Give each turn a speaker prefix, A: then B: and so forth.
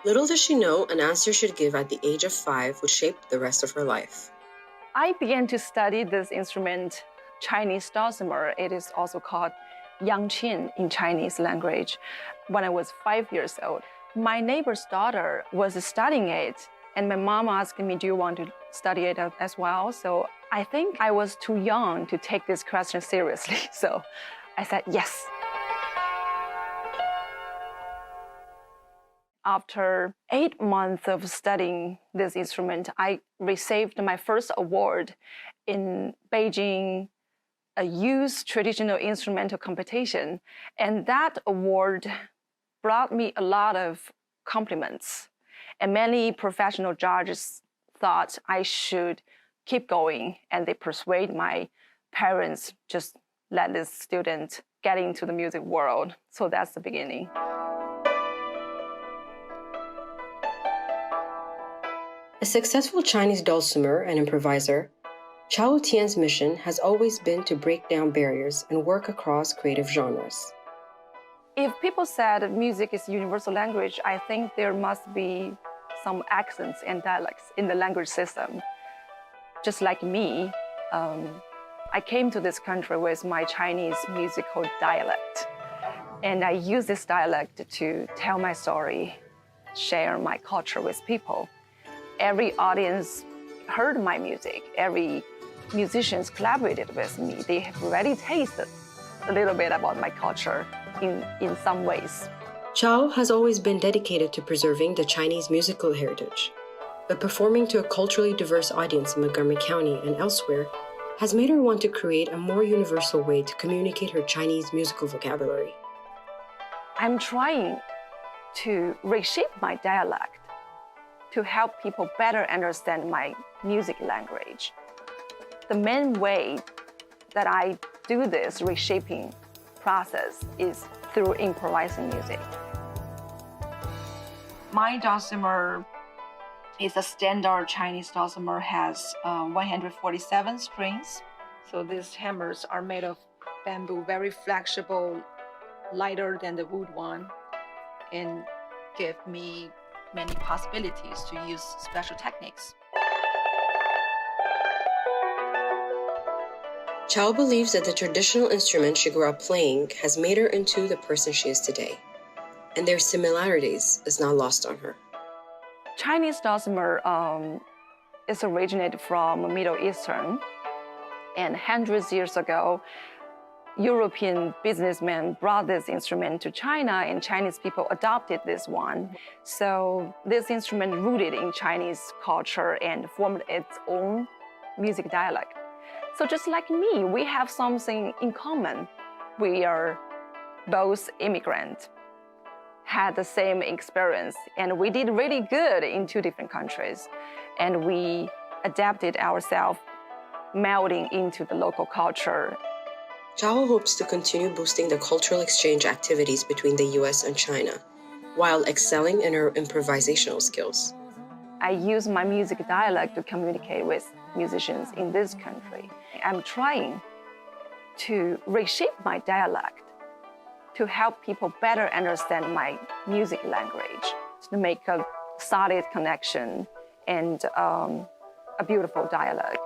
A: Little does she know an answer she'd give at the age of 5 would shape the rest of her life.
B: I began to study this instrument, Chinese Dulcimer. It is also called Yangqin in Chinese language, when I was 5 years old. My neighbor's daughter was studying it, and my mom asked me, do you want to study it as well? So I think I was too young to take this question seriously. So I said yes. After 8 months of studying this instrument, I received my first award in Beijing, a youth traditional instrumental competition. And that award brought me a lot of compliments. And many professional judges thought I should keep going. And they persuade my parents, just let this student get into the music world. So that's the beginning.
A: A successful Chinese dulcimer and improviser, Chao Tian's mission has always been to break down barriers and work across creative genres.
B: If people said music is universal language, I think there must be some accents and dialects in the language system. Just like me, I came to this country with my Chinese musical dialect. And I use this dialect to tell my story, share my culture with people. Every audience heard my music. Every musicians collaborated with me. They have already tasted a little bit about my culture in some ways.
A: Chao has always been dedicated to preserving the Chinese musical heritage, but performing to a culturally diverse audience in Montgomery County and elsewhere has made her want to create a more universal way to communicate her Chinese musical vocabulary.
B: I'm trying to reshape my dialect to help people better understand my music language. The main way that I do this reshaping process is through improvising music. My dulcimer is a standard Chinese dulcimer, has 147 strings. So these hammers are made of bamboo, very flexible, lighter than the wood one, and give me many possibilities to use special techniques.
A: Chao believes that the traditional instrument she grew up playing has made her into the person she is today, and their similarities is not lost on her.
B: Chinese dulcimer is originated from Middle Eastern, and hundreds of years ago, European businessmen brought this instrument to China, and Chinese people adopted this one. So this instrument rooted in Chinese culture and formed its own music dialect. So just like me, we have something in common. We are both immigrants, had the same experience, and we did really good in 2 different countries. And we adapted ourselves, melding into the local culture.
A: Chao hopes to continue boosting the cultural exchange activities between the US and China, while excelling in her improvisational skills.
B: I use my music dialect to communicate with musicians in this country. I'm trying to reshape my dialect to help people better understand my music language, to make a solid connection and a beautiful dialect.